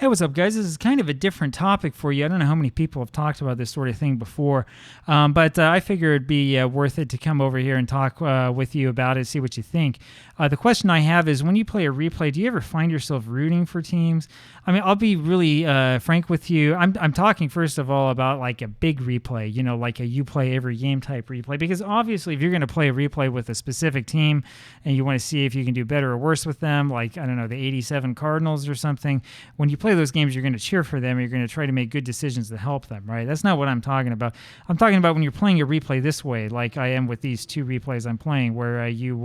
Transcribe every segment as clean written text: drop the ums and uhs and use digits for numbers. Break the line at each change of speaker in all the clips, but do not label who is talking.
Hey, what's up, guys? This is kind of a different topic for you. I don't know how many people have talked about this sort of thing before, but I figure it'd be worth it to come over here and talk with you about it, see what you think. The question I have is, when you play a replay, do you ever find yourself rooting for teams? I mean, I'll be really frank with you. I'm talking, first of all, about like a big replay, you know, like a you play every game type replay, because obviously if you're going to play a replay with a specific team and you want to see if you can do better or worse with them, like, I don't know, the 87 Cardinals or something, when you play those games, you're going to cheer for them. You're going to try to make good decisions to help them, right? That's not what I'm talking about. I'm talking about when you're playing a replay this way, like I am with these two replays I'm playing, where you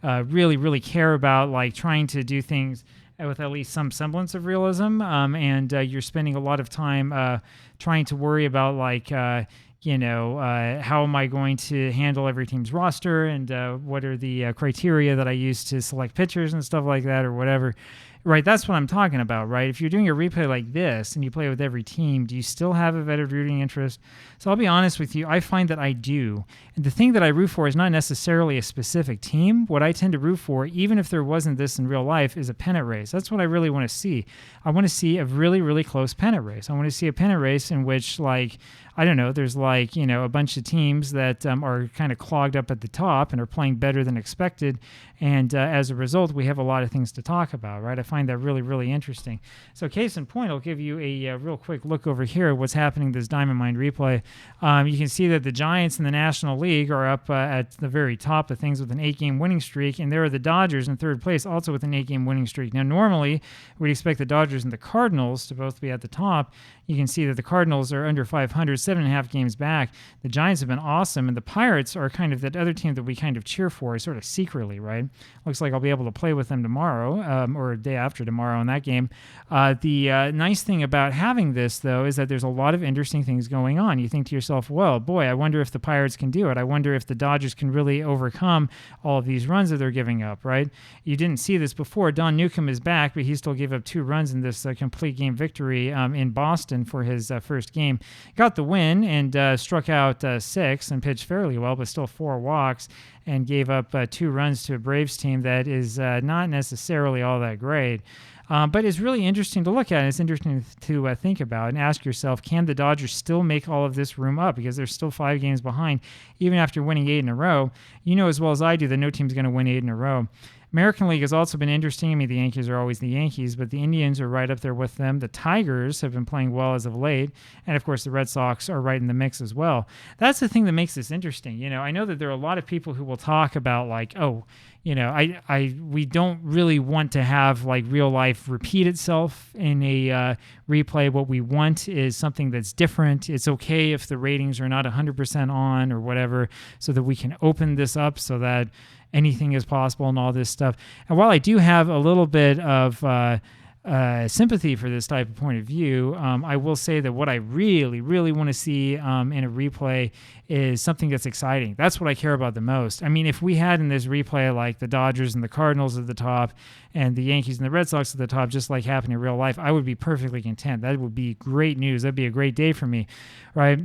really care about like trying to do things with at least some semblance of realism, and you're spending a lot of time trying to worry about like how am I going to handle every team's roster, and what are the criteria that I use to select pitchers and stuff like that, or whatever. Right, that's what I'm talking about, right? If you're doing a replay like this and you play with every team, do you still have a vetted rooting interest? So I'll be honest with you, I find that I do. And the thing that I root for is not necessarily a specific team. What I tend to root for, even if there wasn't this in real life, is a pennant race. That's what I really want to see. I want to see a really close pennant race. I want to see a pennant race in which, like, I don't know, there's like, a bunch of teams that are kind of clogged up at the top and are playing better than expected. And as a result, we have a lot of things to talk about, right? I find that really interesting. So case in point, I'll give you a real quick look over here at what's happening in this Diamond Mine replay. You can see that the Giants in the National League are up at the very top of things with an 8-game winning streak, and there are the Dodgers in third place, also with an 8-game winning streak. Now, normally, we'd expect the Dodgers and the Cardinals to both be at the top. You can see that the Cardinals are under 500, 7.5 games back. The Giants have been awesome, and the Pirates are kind of that other team that we kind of cheer for, sort of secretly, right? Looks like I'll be able to play with them tomorrow, or a day after tomorrow in that game. The nice thing about having this, though, is that there's a lot of interesting things going on. You think to yourself, well, boy, I wonder if the Pirates can do it. I wonder if the Dodgers can really overcome all of these runs that they're giving up, right? You didn't see this before. Don Newcomb is back, but he still gave up 2 runs in this complete game victory in Boston for his first game. Got the win and struck out 6 and pitched fairly well, but still 4 walks, and gave up 2 runs to a Braves team that is not necessarily all that great. But it's really interesting to look at. It's interesting to think about and ask yourself, can the Dodgers still make all of this room up? Because they're still 5 games behind, even after winning 8 in a row. You know as well as I do that no team's going to win 8 in a row. American League has also been interesting. I mean, the Yankees are always the Yankees, but the Indians are right up there with them. The Tigers have been playing well as of late. And, of course, the Red Sox are right in the mix as well. That's the thing that makes this interesting. I know that there are a lot of people who will talk about, like, we don't really want to have, like, real life repeat itself in a replay. What we want is something that's different. It's okay if the ratings are not 100% on or whatever, so that we can open this up so that anything is possible and all this stuff. And while I do have a little bit of sympathy for this type of point of view, I will say that what I really want to see in a replay is something that's exciting. That's what I care about the most. I mean, if we had in this replay like the Dodgers and the Cardinals at the top and the Yankees and the Red Sox at the top, just like happened in real life, I would be perfectly content. That would be great news. That'd be a great day for me, right?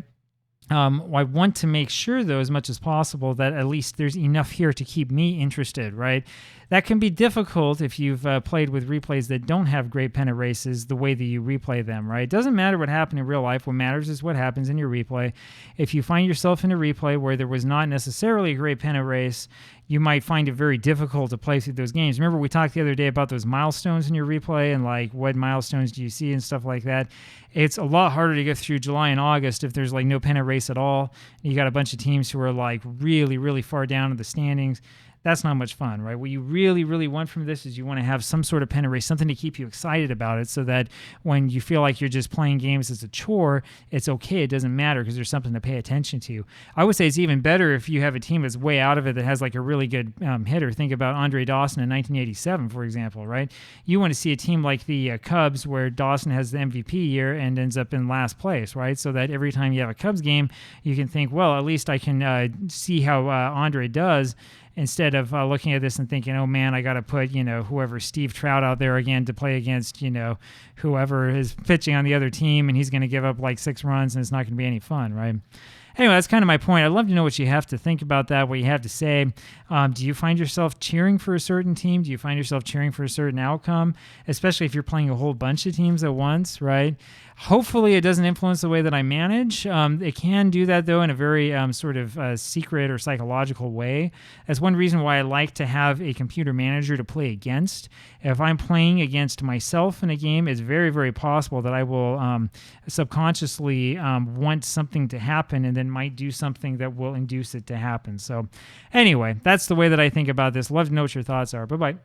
I want to make sure, though, as much as possible, that at least there's enough here to keep me interested, right? That can be difficult if you've played with replays that don't have great pennant races the way that you replay them, right? It doesn't matter what happened in real life. What matters is what happens in your replay. If you find yourself in a replay where there was not necessarily a great pennant race, you might find it very difficult to play through those games. Remember, we talked the other day about those milestones in your replay and like what milestones do you see and stuff like that. It's a lot harder to get through July and August if there's like no pennant race at all. You got a bunch of teams who are like really far down in the standings. That's not much fun, right? What you really want from this is you want to have some sort of pennant race, something to keep you excited about it, so that when you feel like you're just playing games as a chore, it's okay. It doesn't matter because there's something to pay attention to. I would say it's even better if you have a team that's way out of it that has like a really good hitter. Think about Andre Dawson in 1987, for example, right? You want to see a team like the Cubs where Dawson has the MVP year and ends up in last place, right? So that every time you have a Cubs game, you can think, well, at least I can see how Andre does, instead of looking at this and thinking, oh man, I got to put, whoever, Steve Trout out there again to play against, whoever is pitching on the other team, and he's going to give up like 6 runs and it's not going to be any fun, right? anyway, that's kind of my point. I'd love to know what you have to think about that, what you have to say. Do you find yourself cheering for a certain team? Do you find yourself cheering for a certain outcome, especially if you're playing a whole bunch of teams at once, right? Hopefully it doesn't influence the way that I manage. It can do that, though, in a very sort of secret or psychological way. That's one reason why I like to have a computer manager to play against. If I'm playing against myself in a game, it's very, very possible that I will subconsciously want something to happen and then might do something that will induce it to happen. So anyway, that's the way that I think about this. Love to know what your thoughts are. Bye-bye.